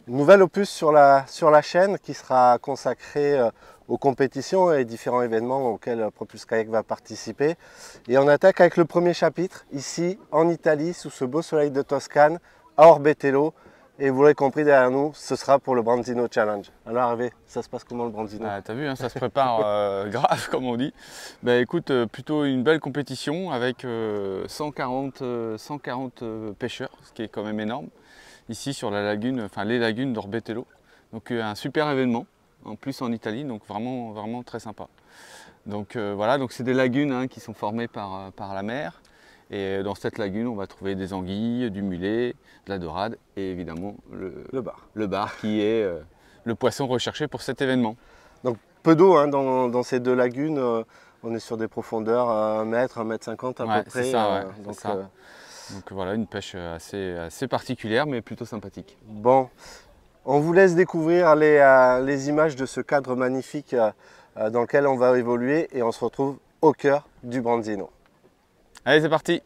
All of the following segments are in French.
Nouvel opus sur la chaîne qui sera consacré aux compétitions et différents événements auxquels Propulse Kayak va participer. Et on attaque avec le premier chapitre, ici en Italie, sous ce beau soleil de Toscane, à Orbetello. Et vous l'avez compris derrière nous, ce sera pour le Branzino Challenge. Alors Hervé, ça se passe comment le Branzino? T'as vu, hein, ça se prépare grave comme on dit. Bah écoute, plutôt une belle compétition avec 140 pêcheurs, ce qui est quand même énorme. Ici sur la lagune, enfin les lagunes d'Orbetello. Donc un super événement, en plus en Italie, donc vraiment très sympa. Donc voilà, donc c'est des lagunes hein, qui sont formées par la mer. Et dans cette lagune, on va trouver des anguilles, du mulet, de la dorade et évidemment le bar qui est le poisson recherché pour cet événement. Donc peu d'eau hein, dans ces deux lagunes, on est sur des profondeurs à 1 mètre, 1,50 m à peu près. C'est ça, donc voilà, une pêche assez particulière mais plutôt sympathique. Bon, on vous laisse découvrir les images de ce cadre magnifique dans lequel on va évoluer et on se retrouve au cœur du Branzino. Allez, c'est parti!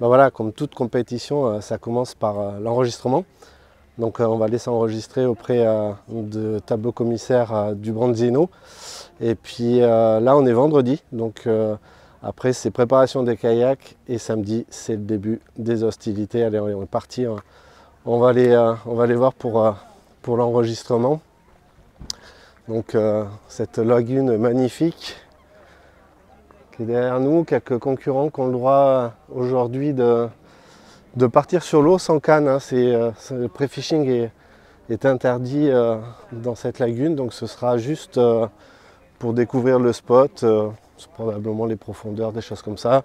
Ben voilà, comme toute compétition, ça commence par l'enregistrement. Donc on va laisser enregistrer auprès de tableau commissaire du Branzino. Et puis là on est vendredi, donc après c'est préparation des kayaks et samedi c'est le début des hostilités. Allez, on est parti, on va aller voir pour l'enregistrement. Donc cette lagune magnifique qui est derrière nous, quelques concurrents qui ont le droit aujourd'hui de partir sur l'eau sans canne. Hein. Le pré-fishing est interdit dans cette lagune, donc ce sera juste pour découvrir le spot, probablement les profondeurs, des choses comme ça.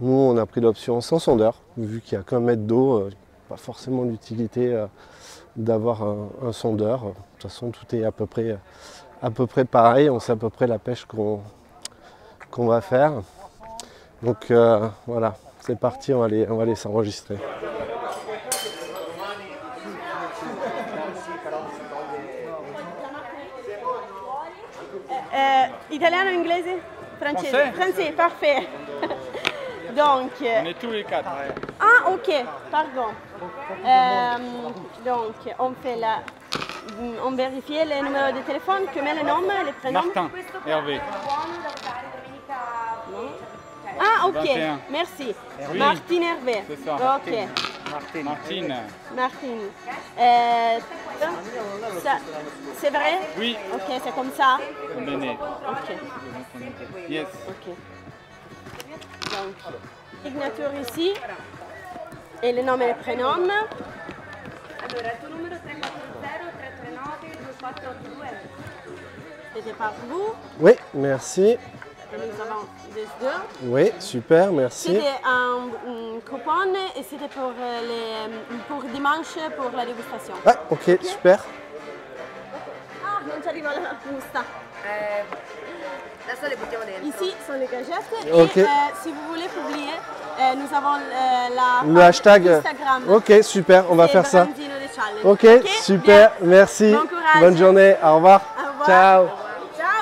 Nous on a pris l'option sans sondeur, vu qu'il n'y a qu'un mètre d'eau, pas forcément l'utilité d'avoir un sondeur. De toute façon tout est à peu près pareil, on sait à peu près la pêche qu'on va faire. Donc voilà, c'est parti, on va aller s'enregistrer. Italiano, inglese? Francese? Français, parfait. Donc, on est tous les quatre. Ah, ok, pardon. Donc, on vérifie les numéros de téléphone, comment le nom, les prénoms? Martin, Hervé. Ah, ok, 21. merci. Oui. Martine Hervé. C'est ça. Ok. Martine. C'est vrai? Oui. Ok, c'est comme ça? Bene. Ok. Yes. Ok. Donc, signature ici. Et le nom et le prénom. Allora, il tuo numero 340 339 2482. C'était par vous. Oui, merci. Et nous avons des deux. Oui, super, merci. C'était un coupon et c'était pour dimanche pour la dégustation. Ah, ok, super. Ah, non ci arriva la busta. Adesso le buttiamo dentro. Ici sont les cagettes. Ok. Et si vous voulez publier, nous avons Le hashtag. Instagram. Ok, super, on va faire ça. Branzino de Challenge. Ok, super, Bien. merci. Bon courage. Bonne journée, au revoir. Au revoir. Ciao. Ciao.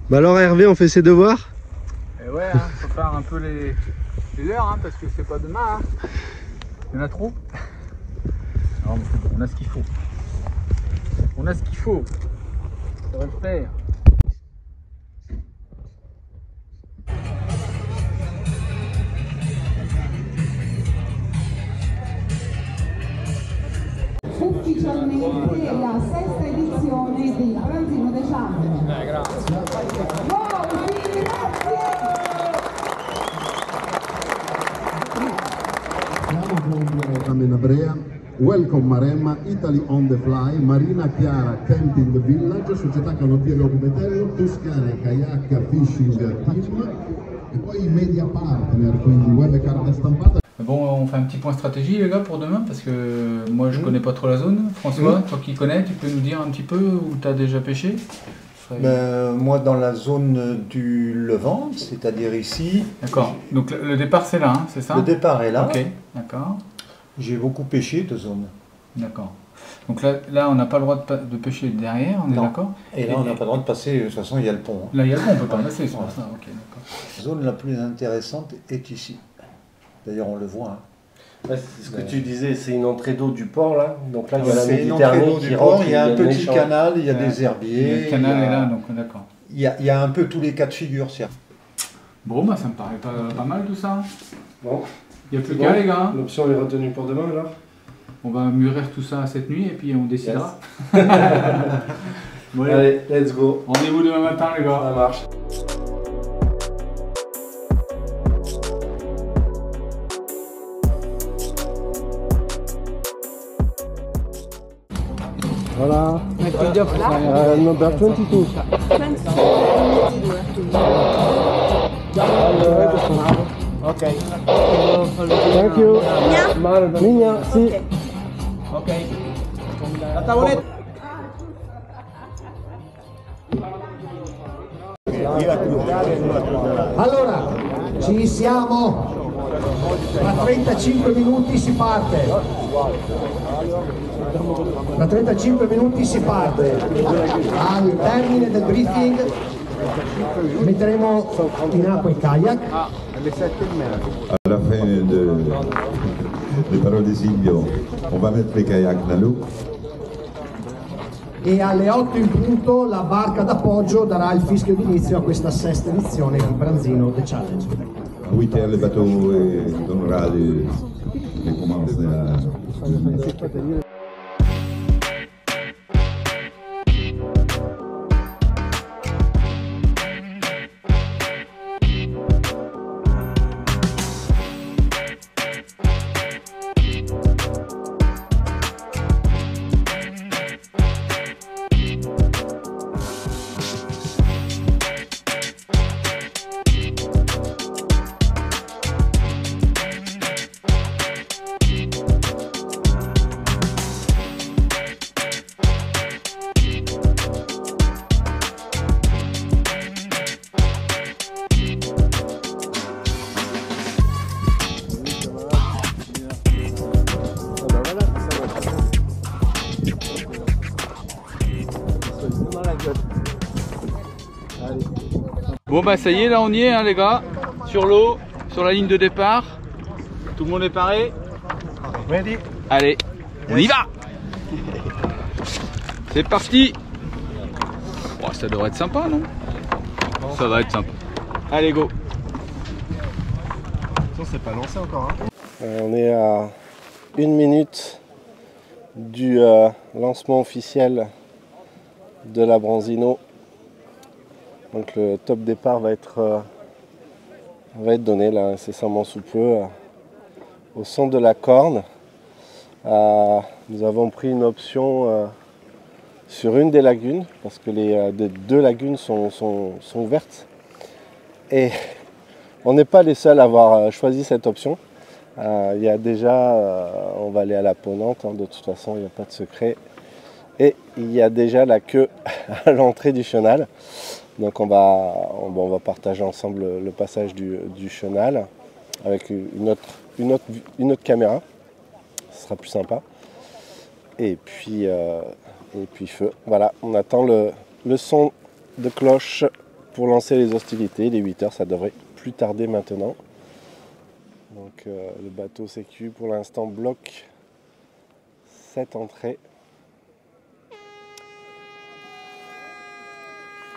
Bah alors Hervé, on fait ses devoirs? Et ouais, hein, faut faire un peu les leurs, hein, parce que c'est pas demain. Hein. Il y en a trop. Non, mais c'est bon, on a ce qu'il faut. On a ce qu'il faut. Ça va le faire. Ufficialmente la sesta edizione del Branzino de Challenge. Grazie. Wow, sì, grazie! Siamo con Abrea, Welcome Maremma, Italy on the Fly, Marina Chiara Camping Village, Società Canottieri Ocumetello, Toscana Kayak Fishing Team e poi media partner, quindi web e carta stampata. Bon, on fait un petit point stratégie les gars pour demain parce que moi je connais pas trop la zone. François, toi qui connais, tu peux nous dire un petit peu où tu as déjà pêché? Moi dans la zone du Levant, c'est-à-dire ici. D'accord, donc le départ c'est là, hein, c'est ça? Le départ est là. Ok, d'accord. J'ai beaucoup pêché de zone. D'accord. Donc là on n'a pas le droit de pêcher derrière, on est d'accord? Et là on n'a pas le droit de passer, de toute façon il y a le pont. Hein. Là il y a le pont, on peut pas passer, c'est pour ça. Ok, d'accord. La zone la plus intéressante est ici. D'ailleurs on le voit. Hein. Ouais, c'est ce que tu disais, c'est une entrée d'eau du port là. Donc là il y a la C'est une entrée Méditerranée d'eau qui du rentre. port, il y a un petit canal, il y a des herbiers. Le canal est là, donc d'accord. Il y a un peu tous les cas de figure, certes. Bon bah ça me paraît pas mal tout ça. Bon. Il n'y a plus qu'à les gars. L'option est retenue pour demain alors? On va mûrir tout ça cette nuit et puis on décidera. Bon, allez, let's go. Rendez-vous demain matin les gars. Ça marche. Voilà. Number 22. Ok. Thank you. Migna, si. Ok. La tavoletta. Allora, ci siamo. Tra 35 minuti si parte. Tra 35 minuti si parte. Al termine del briefing metteremo in acqua il kayak. À la fin des paroles de Silvio, on va mettre les kayaks dans l'eau. E alle 8 in punto la barca d'appoggio darà il fischio d'inizio a questa sesta edizione di Branzino The Challenge. À 8h, le bateau donnera les commandes de la... Bon bah ça y est, là on y est hein, les gars, sur l'eau, sur la ligne de départ. Tout le monde est paré? Ready? Allez, on y va. C'est parti. Oh, ça devrait être sympa, non? Ça va être sympa. Allez, go. C'est pas lancé encore. Hein. On est à 1 minute du lancement officiel de la Branzino. Donc le top départ va être donné là incessamment sous peu au centre de la Corne. Nous avons pris une option sur une des lagunes parce que les deux lagunes sont ouvertes et on n'est pas les seuls à avoir choisi cette option. Il y a déjà, on va aller à la Ponante, hein, de toute façon il n'y a pas de secret, et il y a déjà la queue à l'entrée du chenal. Donc on va partager ensemble le passage du chenal avec une autre caméra, ce sera plus sympa. Et puis feu. Voilà, on attend le son de cloche pour lancer les hostilités. Les 8 heures, ça devrait plus tarder maintenant. Donc le bateau sécu pour l'instant bloque cette entrée.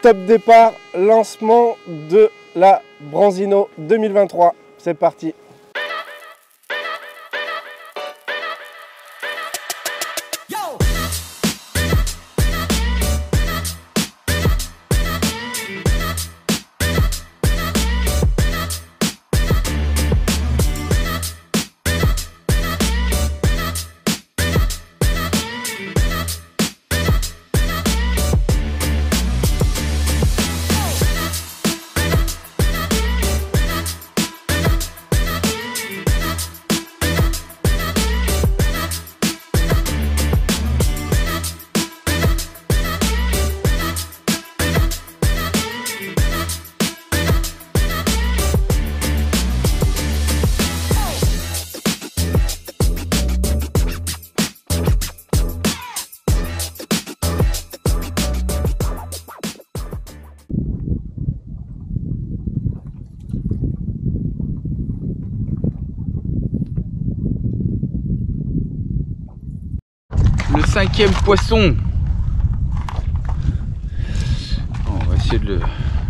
Top départ, lancement de la Branzino 2023. C'est parti. Le 5e poisson. Bon, on va essayer de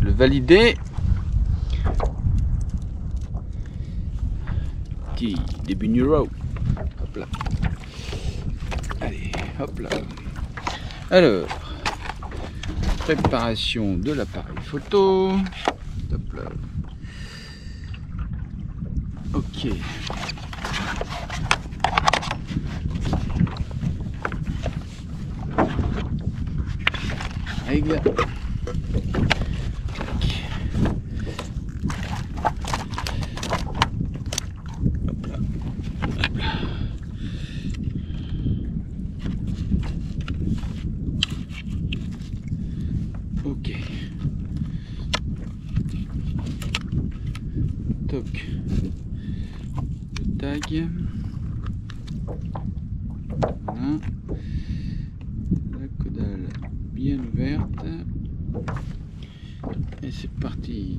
le valider. Petit début new row. Hop là. Allez, hop là. Alors, préparation de l'appareil photo. Hop là. Ok. Règle. Hop là. Hop là. Ok. Toc. Le tag. Voilà. La caudale bien ouverte. Et c'est parti.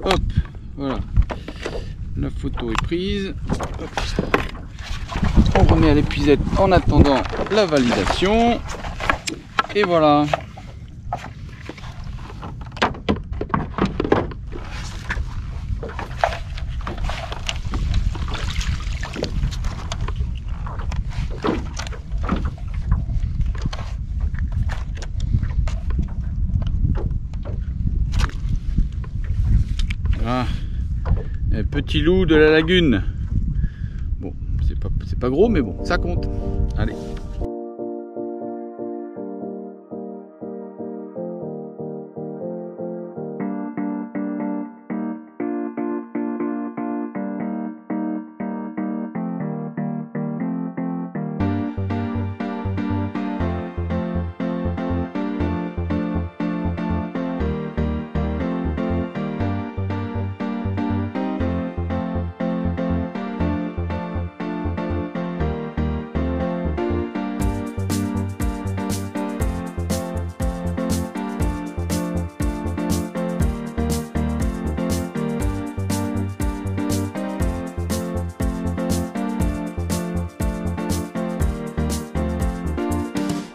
Hop, voilà, la photo est prise. Hop. On remet à l'épuisette en attendant la validation. Et voilà. Ah, un petit loup de la lagune. Bon, c'est pas gros, mais bon, ça compte. Allez.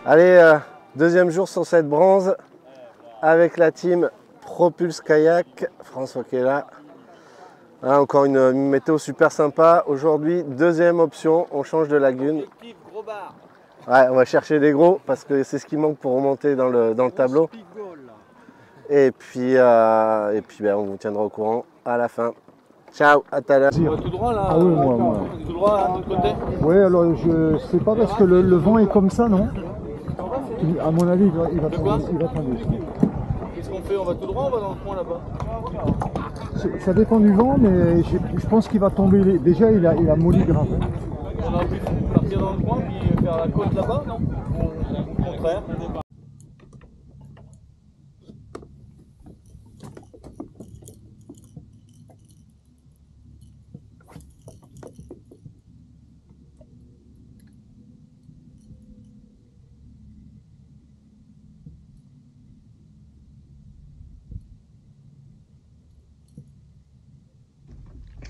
Allez, deuxième jour sur cette bronze avec la team Propulse Kayak. François qui est là. Hein, encore une météo super sympa. Aujourd'hui, deuxième option, on change de lagune. Ouais, on va chercher des gros parce que c'est ce qui manque pour remonter dans le tableau. Et puis ben, on vous tiendra au courant à la fin. Ciao, à tout à l'heure. On va tout droit là. Ah oui, moi. Tout droit là, de l'autre côté. Oui, alors je sais pas parce que le vent est comme ça, non? À mon avis, il va tomber. Qu'est-ce qu'on fait? On va tout droit ou on va dans le coin là-bas? Ça dépend du vent, mais je pense qu'il va tomber. Déjà, il a molli grave. On aurait pu partir dans le coin puis faire la côte là-bas, non? Au contraire.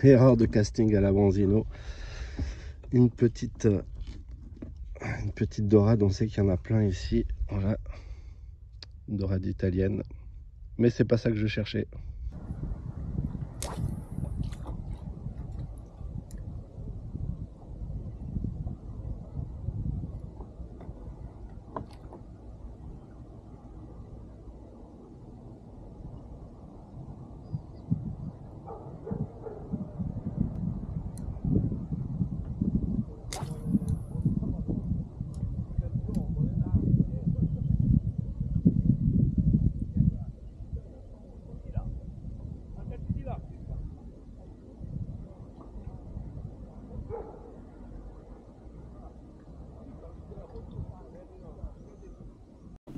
Erreur de casting à la Bronzino. Une petite dorade, on sait qu'il y en a plein ici. Voilà, une dorade italienne. Mais c'est pas ça que je cherchais.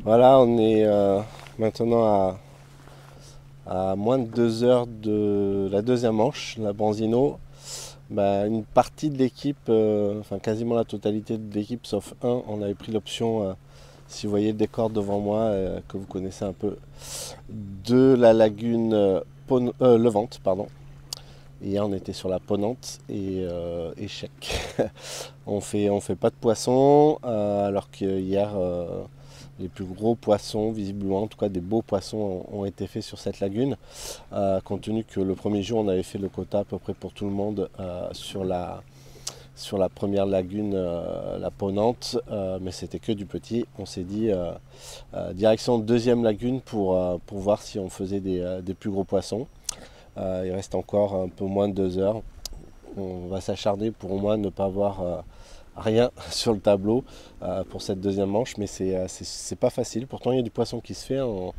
Voilà, on est maintenant à moins de 2 heures de la deuxième manche, la Bronzino. Une partie de l'équipe, enfin quasiment la totalité de l'équipe sauf un, on avait pris l'option, si vous voyez le décor devant moi, que vous connaissez un peu, de la lagune Levante, pardon. Hier on était sur la Ponante et échec. on fait pas de poissons, alors que hier les plus gros poissons, visiblement, en tout cas des beaux poissons, ont été faits sur cette lagune. Compte tenu que le premier jour, on avait fait le quota à peu près pour tout le monde sur la première lagune, la Ponante, mais c'était que du petit. On s'est dit direction deuxième lagune pour voir si on faisait des plus gros poissons. Il reste encore un peu moins de 2 heures. On va s'acharner pour au moins ne pas avoir rien sur le tableau pour cette deuxième manche, mais c'est pas facile. Pourtant il y a du poisson qui se fait. On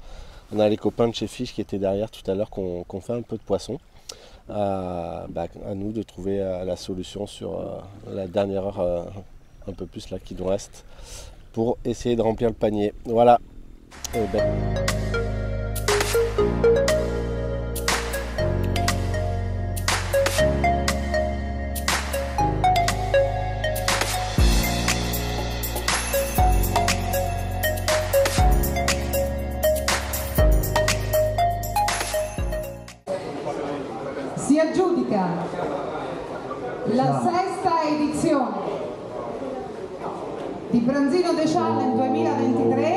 a les copains de chez Fish qui étaient derrière tout à l'heure, qu'on fait un peu de poisson. À nous de trouver la solution sur la dernière heure, un peu plus là qui nous reste, pour essayer de remplir le panier. Voilà. Si aggiudica la sesta edizione di Branzino The Challenge 2023.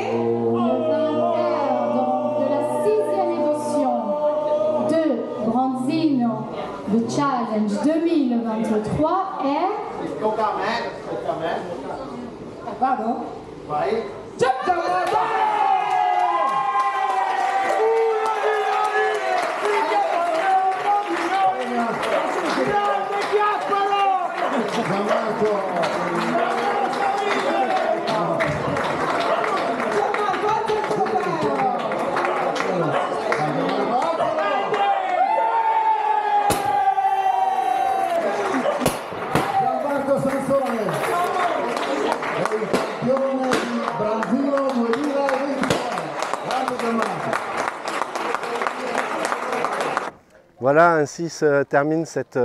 De la 6e édition de Branzino The Challenge 2023 est... Vado? Vai. Voilà, ainsi se termine cette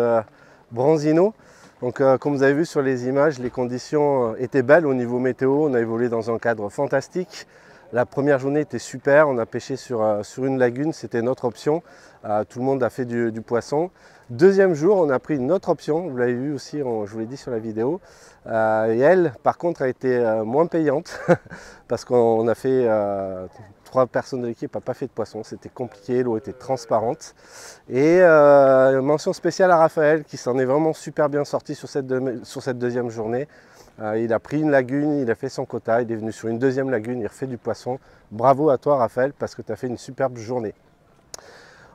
Bronzino. Donc, comme vous avez vu sur les images, les conditions étaient belles au niveau météo. On a évolué dans un cadre fantastique. La première journée était super. On a pêché sur une lagune, c'était notre option. Tout le monde a fait du poisson. Deuxième jour, on a pris une autre option. Vous l'avez vu aussi, je vous l'ai dit sur la vidéo. Et elle, par contre, a été moins payante parce qu'on a fait... 3 personnes de l'équipe n'ont pas fait de poisson, c'était compliqué, l'eau était transparente. Et mention spéciale à Raphaël qui s'en est vraiment super bien sorti sur cette deuxième journée. Il a pris une lagune, il a fait son quota, il est venu sur une deuxième lagune, il refait du poisson. Bravo à toi Raphaël parce que tu as fait une superbe journée.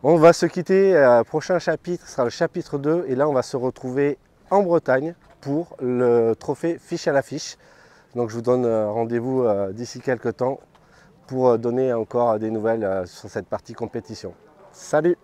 On va se quitter, prochain chapitre sera le chapitre 2 et là on va se retrouver en Bretagne pour le trophée Fiche à l'affiche. Donc je vous donne rendez-vous d'ici quelques temps pour donner encore des nouvelles sur cette partie compétition. Salut!